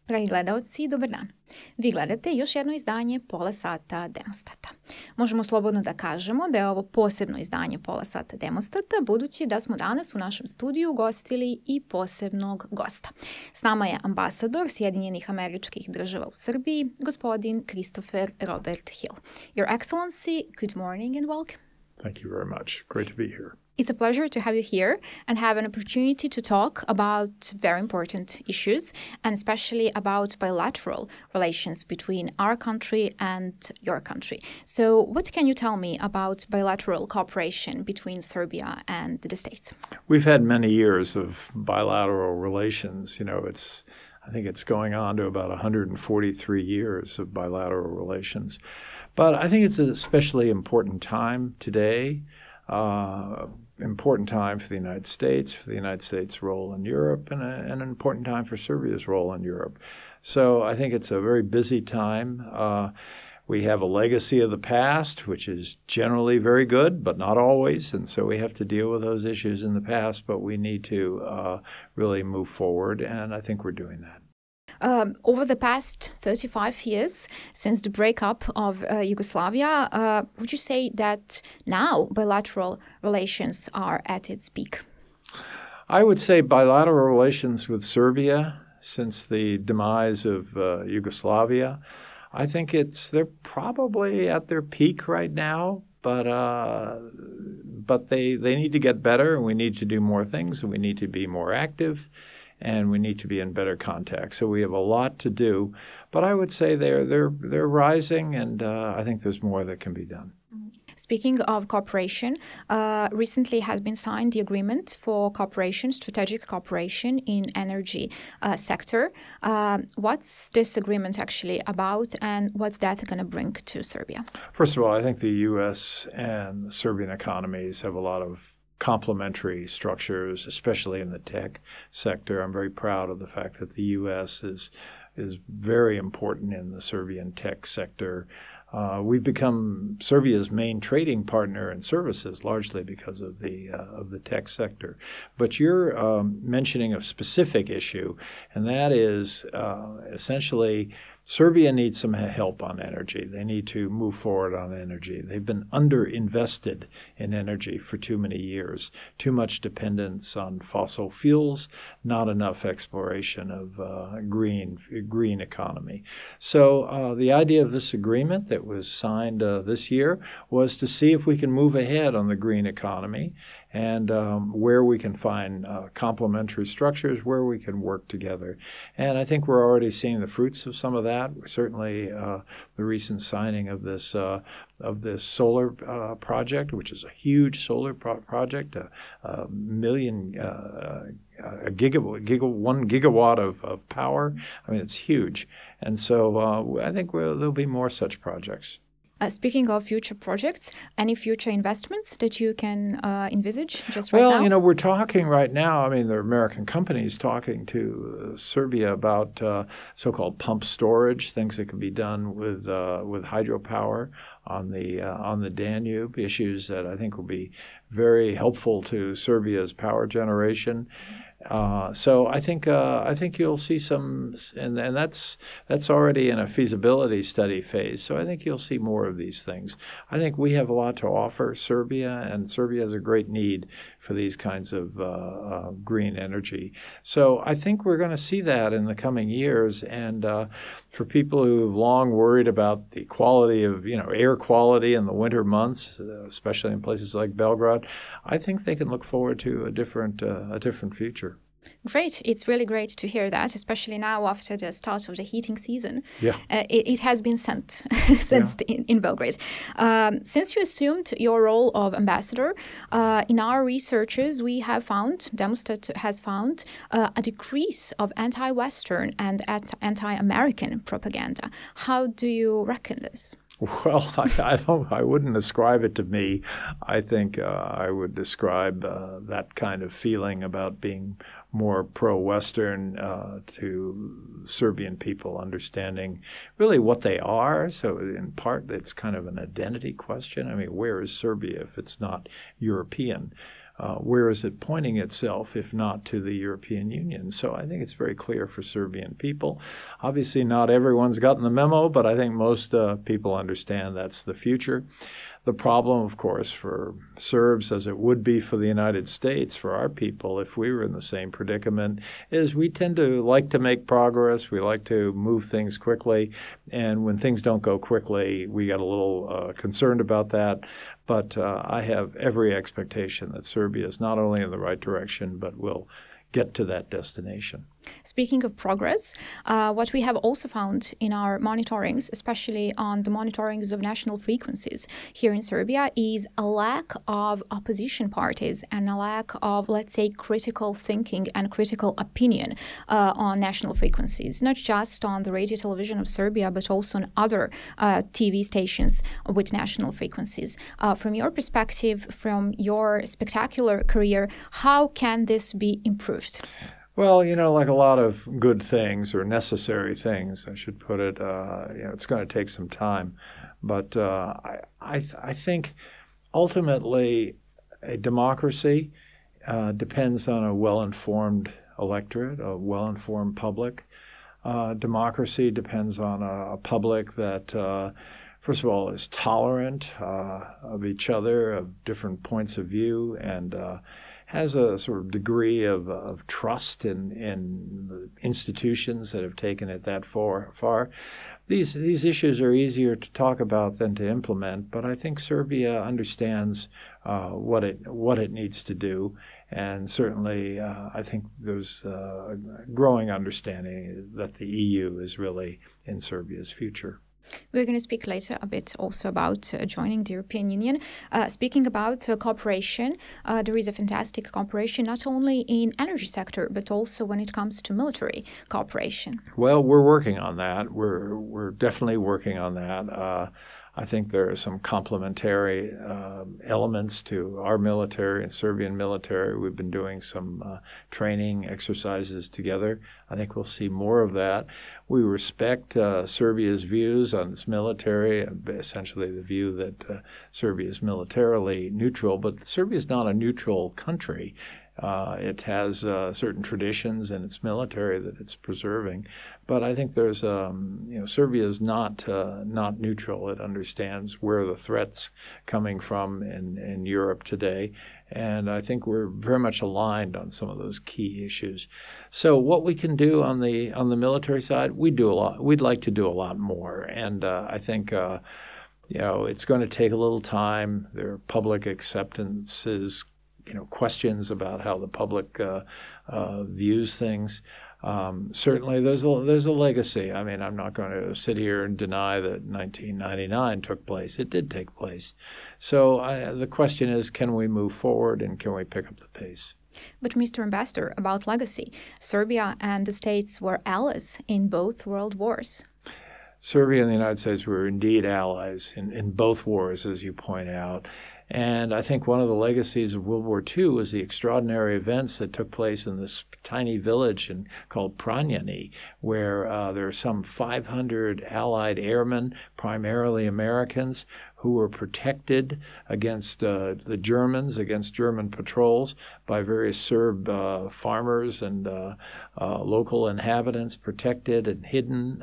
Dragi gledalci, dobar dan. Vi gledate još jedno izdanje Pola sata Demostata. Možemo slobodno da kažemo da je ovo posebno izdanje Pola sata Demostata, budući da smo danas u našem studiju ugostili i posebnog gosta. S nama je ambasador Sjedinjenih Američkih Država u Srbiji, gospodin Kristofer Robert Hil. Your Excellency, good morning and welcome. Thank you very much. Great to be here. It's a pleasure to have you here and have an opportunity to talk about very important issues, and especially about bilateral relations between our country and your country. So what can you tell me about bilateral cooperation between Serbia and the States? We've had many years of bilateral relations. I think it's going on to about 143 years of bilateral relations. But I think it's an especially important time today. Important time for the United States' role in Europe, and an important time for Serbia's role in Europe. So I think it's a very busy time. We have a legacy of the past, which is generally very good, but not always, and so we have to deal with those issues in the past, but we need to really move forward, and I think we're doing that. Over the past 35 years, since the breakup of Yugoslavia, would you say that now bilateral relations are at its peak? I would say bilateral relations with Serbia since the demise of Yugoslavia, I think they're probably at their peak right now, but they need to get better, and we need to do more things, and we need to be more active, and we need to be in better contact. So we have a lot to do, but I would say they're rising, and I think there's more that can be done. Speaking of cooperation, recently has been signed the agreement for cooperation, strategic cooperation in energy sector. What's this agreement actually about, and what's that going to bring to Serbia? First of all, I think the U.S. and the Serbian economies have a lot of complementary structures, especially in the tech sector. I'm very proud of the fact that the U.S. is very important in the Serbian tech sector. We've become Serbia's main trading partner in services, largely because of the tech sector. But you're mentioning a specific issue, and that is essentially Serbia needs some help on energy. They need to move forward on energy. They've been underinvested in energy for too many years. Too much dependence on fossil fuels, not enough exploration of green economy. So the idea of this agreement that was signed this year was to see if we can move ahead on the green economy, and where we can find complementary structures, where we can work together. And I think we're already seeing the fruits of some of that. Certainly the recent signing of this solar project, which is a huge solar project, a million, a gigawatt of power. I mean, it's huge. And so I think there'll be more such projects. Speaking of future projects, any future investments that you can envisage just right now? Well, we're talking right now. I mean, there are American companies talking to Serbia about so-called pump storage, things that can be done with hydropower on the Danube, issues that I think will be very helpful to Serbia's power generation. So I think you'll see some, and that's already in a feasibility study phase. So I think you'll see more of these things. I think we have a lot to offer Serbia, and Serbia has a great need for these kinds of green energy. So I think we're going to see that in the coming years. And for people who have long worried about the quality of air quality in the winter months, especially in places like Belgrade, I think they can look forward to a different future. Great. It's really great to hear that, especially now after the start of the heating season. Yeah. It has been sensed in Belgrade. Since you assumed your role of ambassador, in our researches we have found, Demostat has found, a decrease of anti-Western and anti-American propaganda. How do you reckon this? Well, I wouldn't ascribe it to me. I think I would describe that kind of feeling about being more pro-Western to Serbian people understanding really what they are. So in part, it's kind of an identity question. I mean, where is Serbia if it's not European? where is it pointing itself, if not to the European Union? So I think it's very clear for Serbian people. Obviously, not everyone's gotten the memo, but I think most people understand that's the future. The problem, of course, for Serbs, as it would be for the United States, for our people, if we were in the same predicament, is we tend to like to make progress. We like to move things quickly. And when things don't go quickly, we get a little concerned about that. But I have every expectation that Serbia is not only in the right direction, but will get to that destination. Speaking of progress, what we have also found in our monitorings, especially on the monitorings of national frequencies here in Serbia, is a lack of opposition parties and a lack of, let's say, critical thinking and critical opinion on national frequencies, not just on the radio television of Serbia, but also on other TV stations with national frequencies. From your perspective, from your spectacular career, how can this be improved? Well, like a lot of good things or necessary things, I should put it, it's going to take some time. But I think ultimately a democracy depends on a well-informed electorate, a well-informed public. Democracy depends on a public that, first of all, is tolerant of each other, of different points of view, and has a sort of degree of trust in the institutions that have taken it that far. These issues are easier to talk about than to implement, but I think Serbia understands what it needs to do, and certainly I think there's a growing understanding that the EU is really in Serbia's future. We're going to speak later a bit also about joining the European Union. Speaking about cooperation, there is a fantastic cooperation not only in energy sector, but also when it comes to military cooperation. Well, we're working on that. We're definitely working on that. I think there are some complementary elements to our military and Serbian military. We've been doing some training exercises together. I think we'll see more of that. We respect Serbia's views on its military, essentially the view that Serbia is militarily neutral, but Serbia is not a neutral country. It has certain traditions in its military that it's preserving, but I think there's, Serbia is not neutral. It understands where the threats coming from in Europe today, and I think we're very much aligned on some of those key issues. So what we can do on the military side, we do a lot. We'd like to do a lot more, and I think. It's going to take a little time. There are public acceptances, questions about how the public views things. Certainly, there's a legacy. I mean, I'm not going to sit here and deny that 1999 took place. It did take place. So the question is, can we move forward and can we pick up the pace? But Mr. Ambassador, about legacy, Serbia and the States were allies in both world wars. Serbia and the United States were indeed allies in both wars, as you point out. And I think one of the legacies of World War II was the extraordinary events that took place in this tiny village called Pranjani, where there are some 500 Allied airmen, primarily Americans, who were protected against the Germans, against German patrols by various Serb farmers and local inhabitants, protected and hidden.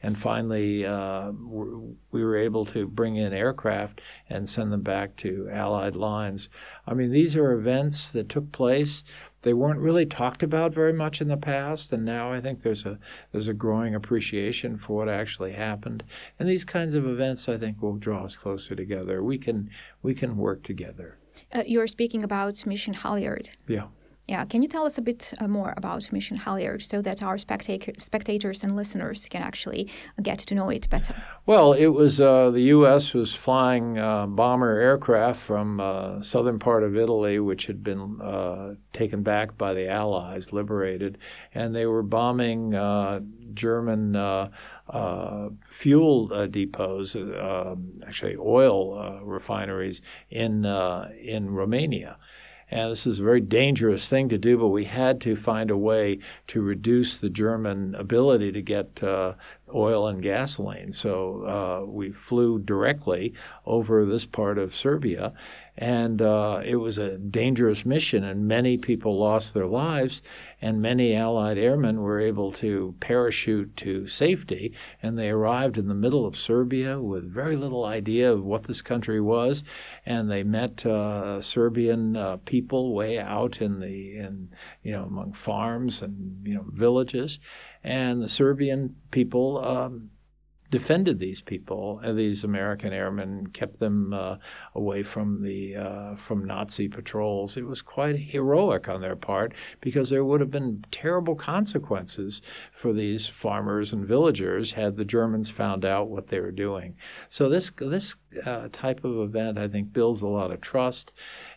And finally, we were able to bring in aircraft and send them back to Allied lines. I mean, these are events that took place. They weren't really talked about very much in the past, and now I think there's a growing appreciation for what actually happened. And these kinds of events, I think, will draw us closer together. We can work together. You're speaking about Mission Halyard. Yeah. Yeah, can you tell us a bit more about Mission Halyard so that our spectators and listeners can actually get to know it better? Well, it was the U.S. was flying bomber aircraft from southern part of Italy, which had been taken back by the Allies, liberated, and they were bombing German fuel depots, actually oil refineries in Romania. And this is a very dangerous thing to do, but we had to find a way to reduce the German ability to get oil and gasoline. So we flew directly over this part of Serbia, and it was a dangerous mission, and many people lost their lives, and many Allied airmen were able to parachute to safety, and they arrived in the middle of Serbia with very little idea of what this country was, and they met Serbian people way out among farms and villages, and the Serbian people defended these people. These American airmen kept them away from from Nazi patrols. It was quite heroic on their part, because there would have been terrible consequences for these farmers and villagers had the Germans found out what they were doing. So this type of event, I think, builds a lot of trust.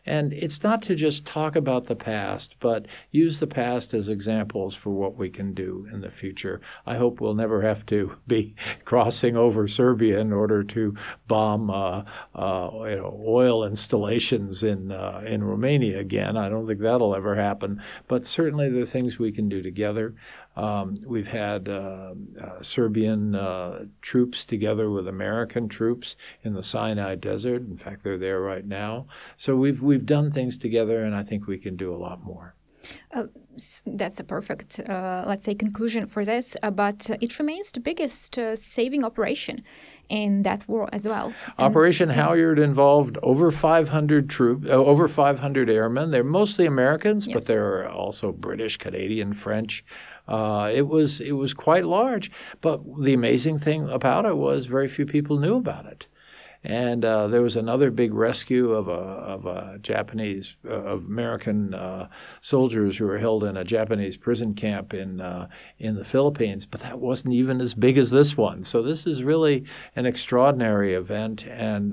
And it's not to just talk about the past, but use the past as examples for what we can do in the future. I hope we'll never have to be crossing over Serbia in order to bomb oil installations in Romania again. I don't think that'll ever happen. But certainly there are things we can do together. We've had Serbian troops together with American troops in the Sinai Desert. In fact, they're there right now. So we've done things together, and I think we can do a lot more. That's a perfect, let's say, conclusion for this. But it remains the biggest saving operation in that war as well. Operation Halyard involved over 500 troops, over 500 airmen. They're mostly Americans, yes, but there are also British, Canadian, French. It was quite large. But the amazing thing about it was very few people knew about it. And there was another big rescue of American soldiers who were held in a Japanese prison camp in the Philippines, but that wasn't even as big as this one. So this is really an extraordinary event. And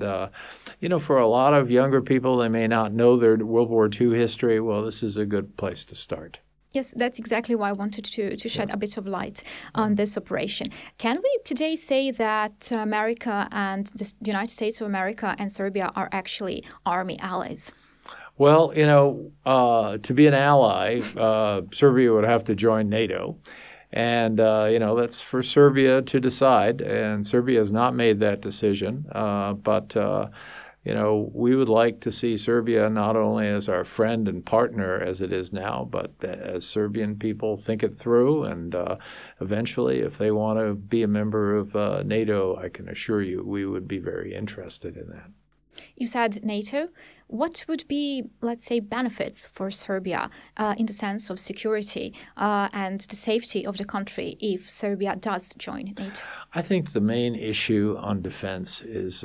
for a lot of younger people, they may not know their World War II history. Well, this is a good place to start. Yes, that's exactly why I wanted to shed a bit of light on this operation. Can we today say that America and the United States of America and Serbia are actually army allies? Well, to be an ally, Serbia would have to join NATO. And, that's for Serbia to decide. And Serbia has not made that decision. But we would like to see Serbia not only as our friend and partner as it is now, but as Serbian people think it through. And eventually, if they want to be a member of NATO, I can assure you we would be very interested in that. You said NATO. What would be, let's say, benefits for Serbia in the sense of security and the safety of the country if Serbia does join NATO? I think the main issue on defense is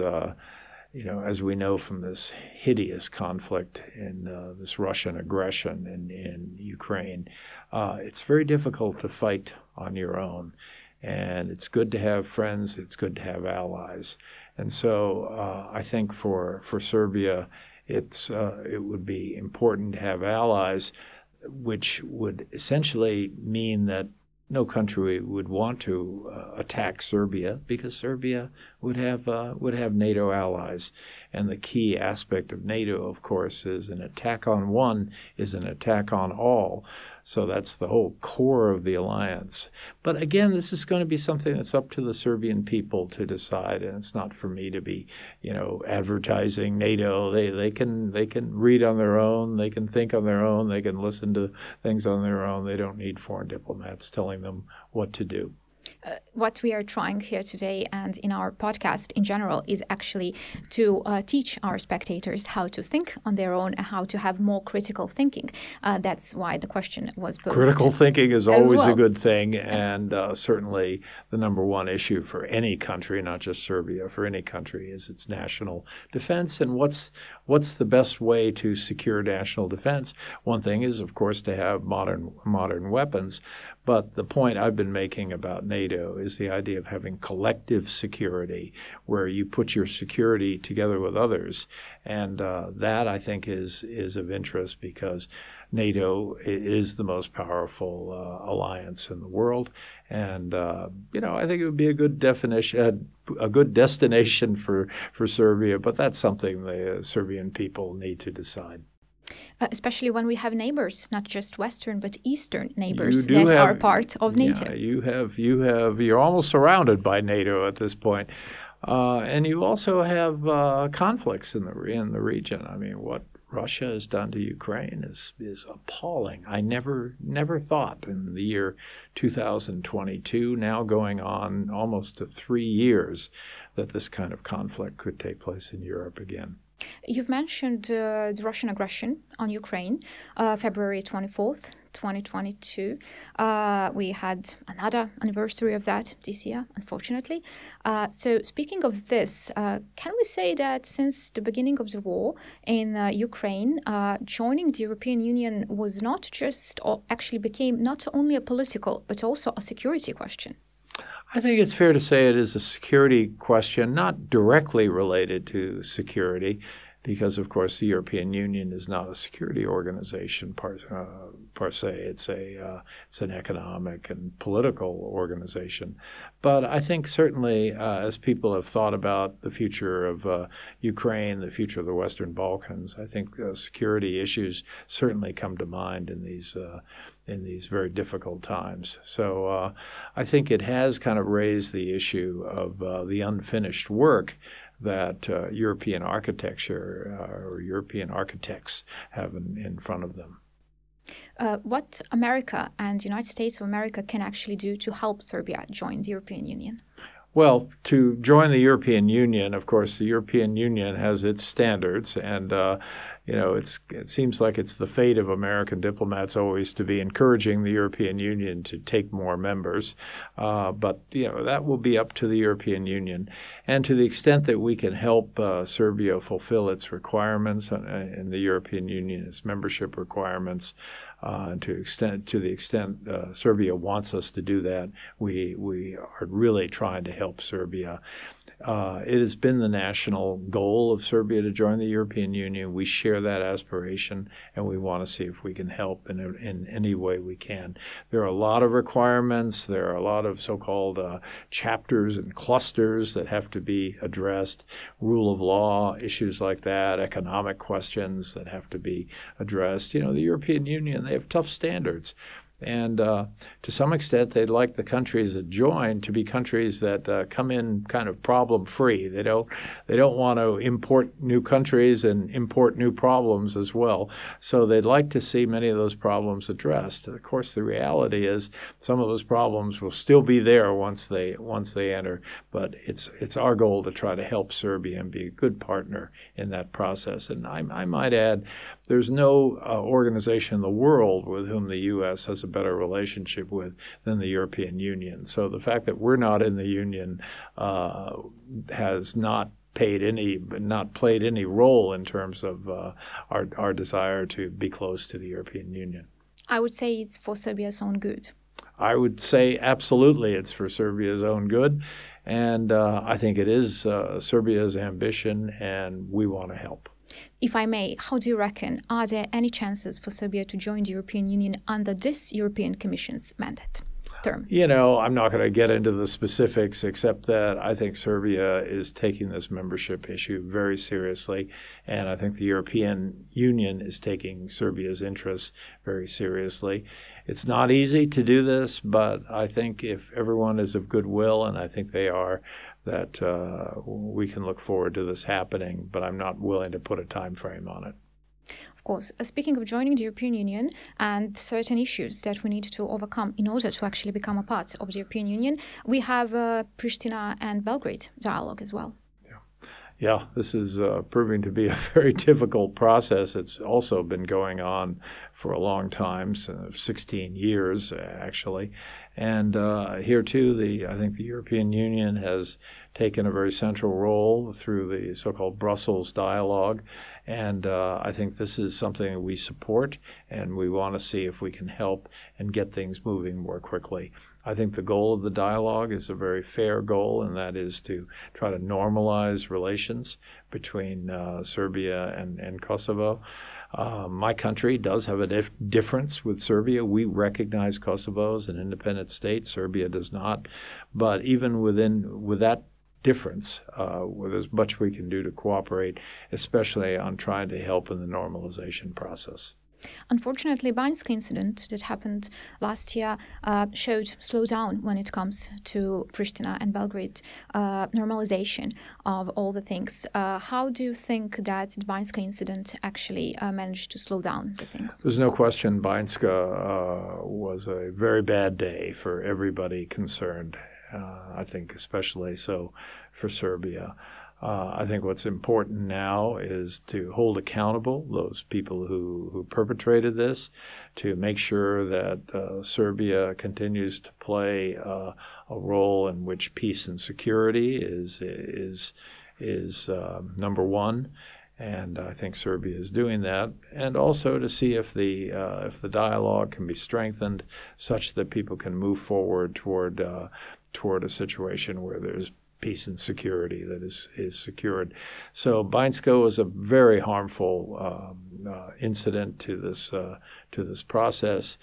as we know from this hideous conflict in this Russian aggression in Ukraine, it's very difficult to fight on your own. And it's good to have friends. It's good to have allies. And so I think for Serbia, it would be important to have allies, which would essentially mean that no country would want to attack Serbia, because Serbia would have NATO allies. And the key aspect of NATO, of course, is an attack on one is an attack on all. So that's the whole core of the alliance. But again, this is going to be something that's up to the Serbian people to decide, and it's not for me to be, advertising NATO. They can read on their own, they can think on their own, they can listen to things on their own. They don't need foreign diplomats telling them what to do. What we are trying here today and in our podcast in general is actually to teach our spectators how to think on their own and how to have more critical thinking. That's why the question was posed. Critical thinking is always a good thing, and certainly the number one issue for any country, not just Serbia, for any country is its national defense. And what's the best way to secure national defense? One thing is, of course, to have modern weapons. But the point I've been making about NATO is the idea of having collective security, where you put your security together with others. And that, I think, is of interest, because NATO is the most powerful alliance in the world. And, I think it would be a good destination for Serbia. But that's something the Serbian people need to decide. Especially when we have neighbors, not just Western, but Eastern neighbors that are part of NATO. Yeah, you're almost surrounded by NATO at this point. And you also have conflicts in the region. I mean, what Russia has done to Ukraine is appalling. I never thought in the year 2022, now going on almost to 3 years, that this kind of conflict could take place in Europe again. You've mentioned the Russian aggression on Ukraine, February 24th, 2022. We had another anniversary of that this year, unfortunately. So speaking of this, can we say that since the beginning of the war in Ukraine, joining the European Union was not just, or actually became not only a political, but also a security question? I think it's fair to say it is a security question, not directly related to security, because, of course, the European Union is not a security organization per se. It's an economic and political organization. But I think certainly as people have thought about the future of Ukraine, the future of the Western Balkans, I think security issues certainly come to mind in these very difficult times. So I think it has kind of raised the issue of the unfinished work that European architecture or European architects have in front of them. What America and the United States of America can actually do to help Serbia join the European Union? Well, to join the European Union, of course, the European Union has its standards, and it seems like it's the fate of American diplomats always to be encouraging the European Union to take more members. But that will be up to the European Union, and to the extent that we can help Serbia fulfill its requirements in the European Union, its membership requirements. To the extent Serbia wants us to do that, we are really trying to help Serbia. It has been the national goal of Serbia to join the European Union. We share that aspiration, and we want to see if we can help in any way we can. There are a lot of requirements. There are a lot of so-called chapters and clusters that have to be addressed, rule of law, issues like that, economic questions that have to be addressed. The European Union, they have tough standards. And to some extent, they'd like the countries that join to be countries that come in kind of problem-free. They don't want to import new countries and import new problems as well. So they'd like to see many of those problems addressed. Of course, the reality is some of those problems will still be there once they enter. But it's our goal to try to help Serbia and be a good partner in that process. And I might add, there's no organization in the world with whom the U.S. has a better relationship with than the European Union. So the fact that we're not in the Union has not played any role in terms of our desire to be close to the European Union. I would say it's for Serbia's own good. I would say absolutely it's for Serbia's own good. And I think it is Serbia's ambition, and we want to help. If I may, how do you reckon, are there any chances for Serbia to join the European Union under this European Commission's mandate term? I'm not going to get into the specifics, except that I think Serbia is taking this membership issue very seriously, and I think the European Union is taking Serbia's interests very seriously. It's not easy to do this, but I think if everyone is of goodwill, and I think they are, that we can look forward to this happening, but I'm not willing to put a time frame on it. Of course, speaking of joining the European Union and certain issues that we need to overcome in order to actually become a part of the European Union, we have Pristina and Belgrade dialogue as well. Yeah, this is proving to be a very difficult process. It's also been going on for a long time, 16 years actually. And here too, I think the European Union has taken a very central role through the so-called Brussels dialogue. And I think this is something we support, and we want to see if we can help and get things moving more quickly. I think the goal of the dialogue is a very fair goal, and that is to try to normalize relations between Serbia and Kosovo. My country does have a difference with Serbia. We recognize Kosovo as an independent state. Serbia does not. But even with that difference. Where there's much we can do to cooperate, especially on trying to help in the normalization process. Unfortunately, Banjska incident that happened last year showed slowdown when it comes to Pristina and Belgrade normalization of all the things. How do you think that the Banjska incident actually managed to slow down the things? There's no question Banjska was a very bad day for everybody concerned. I think especially so for Serbia. I think what's important now is to hold accountable those people who perpetrated this, to make sure that Serbia continues to play a role in which peace and security is number one. And I think Serbia is doing that, and also to see if the dialogue can be strengthened such that people can move forward toward a situation where there's peace and security that is secured. So Banjska was a very harmful incident to this process.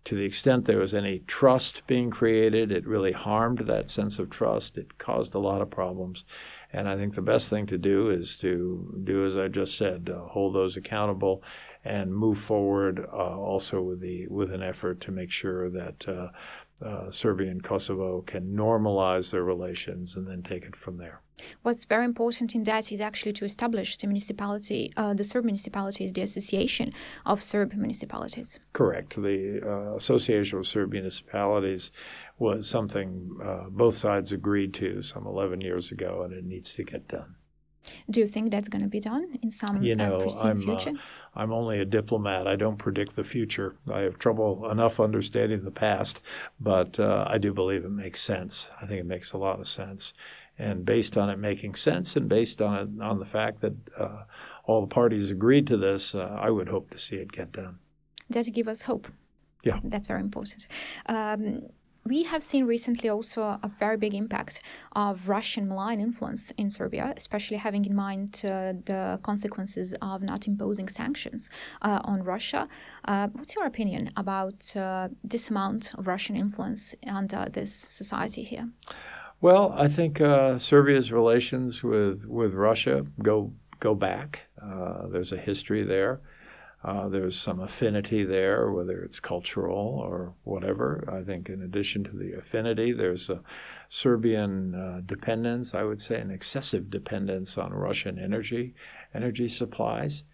To the extent there was any trust being created, it really harmed that sense of trust. It caused a lot of problems. And I think the best thing to do is to do, as I just said, hold those accountable and move forward also with an effort to make sure that Serbia and Kosovo can normalize their relations and then take it from there. What's very important in that is actually to establish the municipality, the Serb municipalities, the Association of Serb Municipalities. Correct. The Association of Serb Municipalities was something both sides agreed to some 11 years ago, and it needs to get done. Do you think that's going to be done in some foreseeable future? I'm only a diplomat. I don't predict the future. I have trouble enough understanding the past, but I do believe it makes sense. I think it makes a lot of sense. And based on it making sense and based on the fact that all the parties agreed to this, I would hope to see it get done. That gives us hope. Yeah. That's very important. We have seen recently also a very big impact of Russian malign influence in Serbia, especially having in mind the consequences of not imposing sanctions on Russia. What's your opinion about this amount of Russian influence under this society here? Well, I think Serbia's relations with Russia go back. There's a history there. There's some affinity there, whether it's cultural or whatever. I think in addition to the affinity, there's a Serbian dependence, I would say an excessive dependence on Russian energy supplies.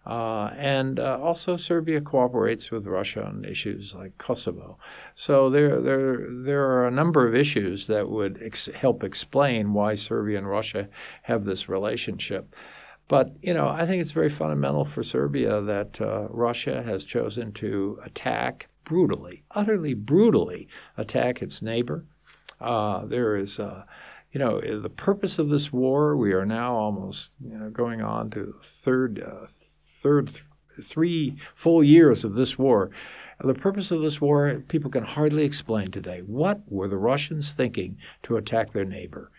And also Serbia cooperates with Russia on issues like Kosovo. So there are a number of issues that would help explain why Serbia and Russia have this relationship. But, I think it's very fundamental for Serbia that Russia has chosen to attack brutally, utterly brutally attack its neighbor. There is, the purpose of this war, we are now almost going on to the 3 full years of this war. The purpose of this war, people can hardly explain today. What were the Russians thinking to attack their neighbor?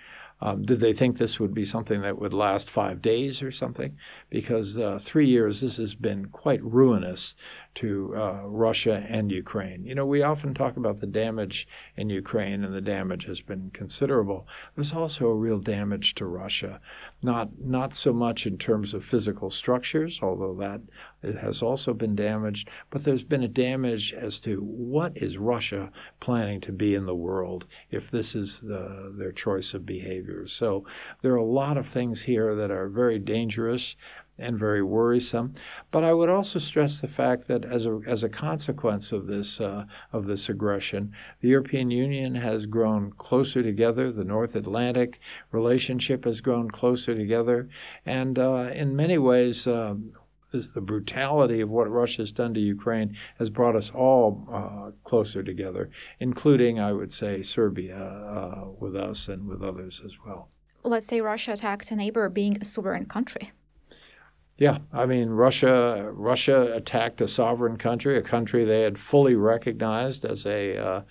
Did they think this would be something that would last 5 days or something? Because 3 years, this has been quite ruinous to Russia and Ukraine. We often talk about the damage in Ukraine, and the damage has been considerable. There's also a real damage to Russia, not so much in terms of physical structures, although that it has also been damaged, but there's been a damage as to what is Russia planning to be in the world if this is their choice of behavior. So there are a lot of things here that are very dangerous and very worrisome. But I would also stress the fact that as a consequence of this aggression, the European Union has grown closer together. The North Atlantic relationship has grown closer together. And in many ways, the brutality of what Russia has done to Ukraine has brought us all closer together, including, I would say, Serbia with us and with others as well. Let's say Russia attacked a neighbor being a sovereign country. Yeah, I mean, Russia attacked a sovereign country, a country they had fully recognized as a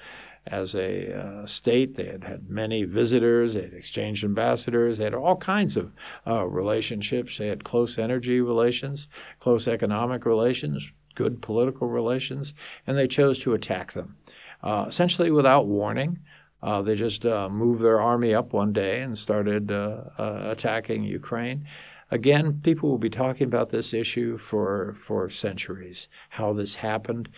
state. They had many visitors. They had exchanged ambassadors. They had all kinds of relationships. They had close energy relations, close economic relations, good political relations, and they chose to attack them, essentially without warning. They just moved their army up one day and started attacking Ukraine. Again, people will be talking about this issue for centuries, how this happened.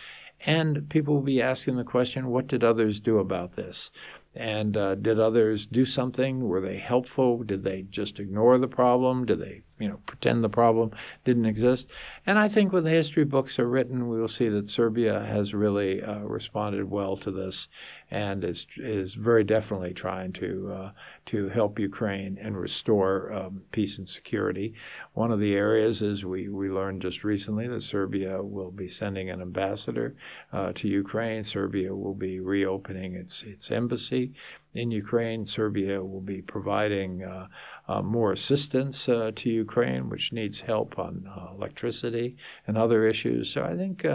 And people will be asking the question, what did others do about this? And did others do something? Were they helpful? Did they just ignore the problem? Did they, pretend the problem didn't exist? And I think when the history books are written, we will see that Serbia has really responded well to this, and is very definitely trying to help Ukraine and restore peace and security. One of the areas is we learned just recently that Serbia will be sending an ambassador to Ukraine. Serbia will be reopening its embassy in Ukraine. Serbia will be providing more assistance to Ukraine, which needs help on electricity and other issues. So I think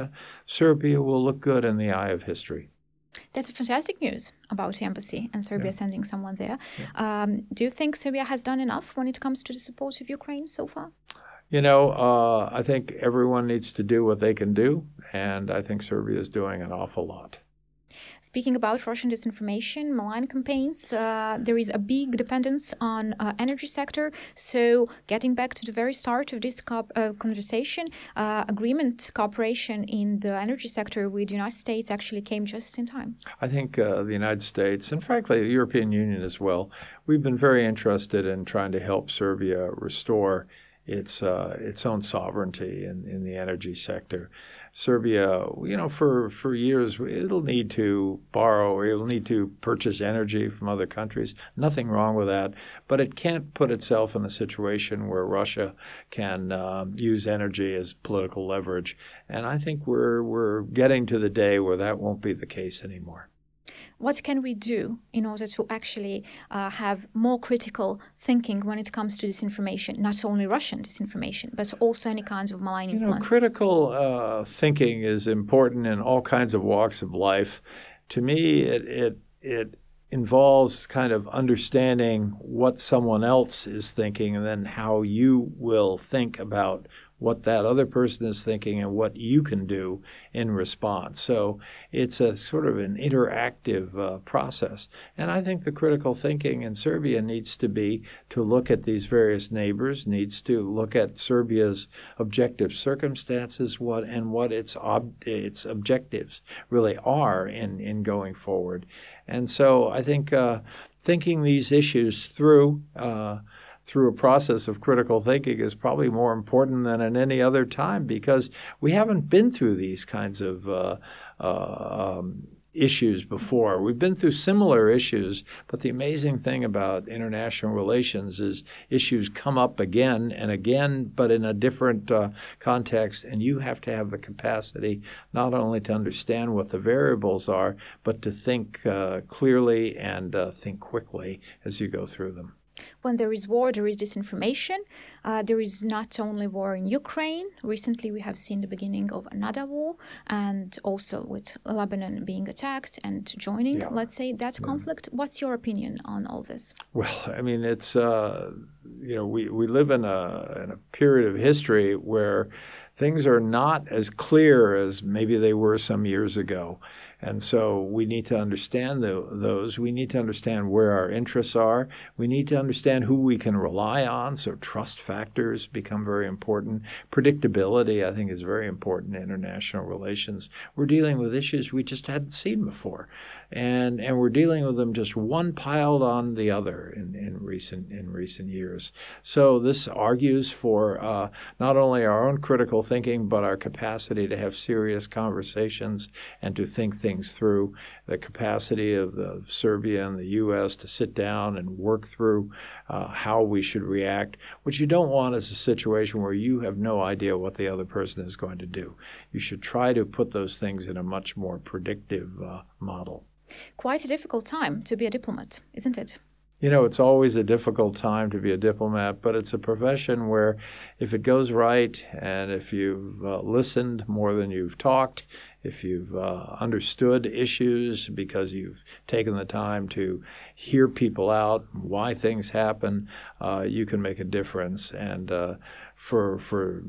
Serbia will look good in the eye of history. That's fantastic news about the embassy and Serbia sending someone there. Yeah. Do you think Serbia has done enough when it comes to the support of Ukraine so far? I think everyone needs to do what they can do, and I think Serbia is doing an awful lot. Speaking about Russian disinformation, malign campaigns, there is a big dependence on energy sector. So getting back to the very start of this conversation, agreement, cooperation in the energy sector with the United States actually came just in time. I think the United States, and frankly the European Union as well, we've been very interested in trying to help Serbia restore its own sovereignty in the energy sector. Serbia, for years, it'll need to borrow, it'll need to purchase energy from other countries. Nothing wrong with that, but it can't put itself in a situation where Russia can use energy as political leverage. And I think we're getting to the day where that won't be the case anymore. What can we do in order to actually have more critical thinking when it comes to disinformation, not only Russian disinformation, but also any kinds of malign influence? Critical thinking is important in all kinds of walks of life. To me, it involves kind of understanding what someone else is thinking and then how you will think about what that other person is thinking and what you can do in response. So it's a sort of an interactive process. And I think the critical thinking in Serbia needs to be to look at these various neighbors, needs to look at Serbia's objective circumstances, what its objectives really are in going forward. And so I think thinking these issues through a process of critical thinking is probably more important than at any other time, because we haven't been through these kinds of issues before. We've been through similar issues, but the amazing thing about international relations is issues come up again and again, but in a different context, and you have to have the capacity not only to understand what the variables are, but to think clearly and think quickly as you go through them. When there is war, there is disinformation. There is not only war in Ukraine. Recently, we have seen the beginning of another war, and also with Lebanon being attacked and joining, let's say, that conflict. What's your opinion on all this? Well, I mean, it's, we live in a period of history where things are not as clear as maybe they were some years ago. And so we need to understand those. We need to understand where our interests are. We need to understand who we can rely on. So trust factors become very important. Predictability, I think, is very important in international relations. We're dealing with issues we just hadn't seen before. And we're dealing with them just one piled on the other in recent years. So this argues for not only our own critical thinking, but our capacity to have serious conversations and to think things through, the capacity of Serbia and the U.S. to sit down and work through how we should react. What you don't want is a situation where you have no idea what the other person is going to do. You should try to put those things in a much more predictive model. Quite a difficult time to be a diplomat, isn't it? It's always a difficult time to be a diplomat, but it's a profession where if it goes right and if you've listened more than you've talked, if you've understood issues because you've taken the time to hear people out, why things happen, you can make a difference. And for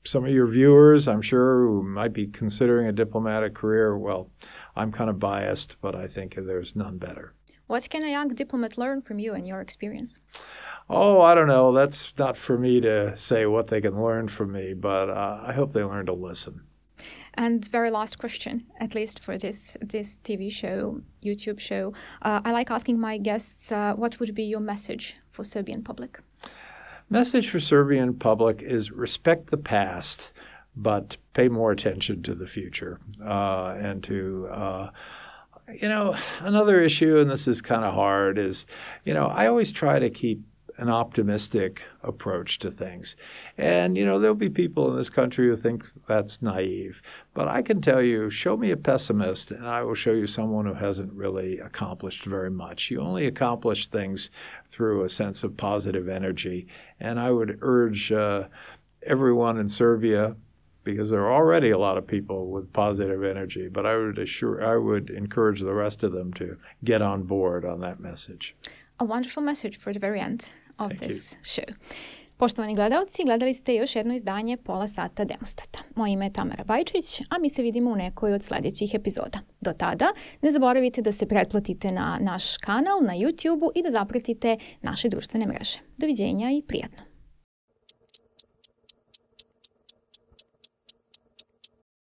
some of your viewers, I'm sure, who might be considering a diplomatic career, well, I'm kind of biased, but I think there's none better. What can a young diplomat learn from you and your experience? Oh, I don't know. That's not for me to say what they can learn from me, but I hope they learn to listen. And very last question, at least for this TV show, YouTube show, I like asking my guests, what would be your message for Serbian public? Message for Serbian public is respect the past, but pay more attention to the future. And to, another issue, and this is kind of hard, is, I always try to keep an optimistic approach to things. And, there'll be people in this country who think that's naive. But I can tell you, show me a pessimist, and I will show you someone who hasn't really accomplished very much. You only accomplish things through a sense of positive energy. And I would urge everyone in Serbia, because there are already a lot of people with positive energy, but I would encourage the rest of them to get on board on that message. A wonderful message for the very end of this show. Poštovani gledalci, gledali ste još jedno izdanje Pola sata demostata. Moje ime je Tamara Bajčić, a mi se vidimo u nekoj od sljedećih epizoda. Do tada, ne zaboravite da se pretplatite na naš kanal na YouTube-u i da zapratite naše društvene mreže. Doviđenja i prijatno.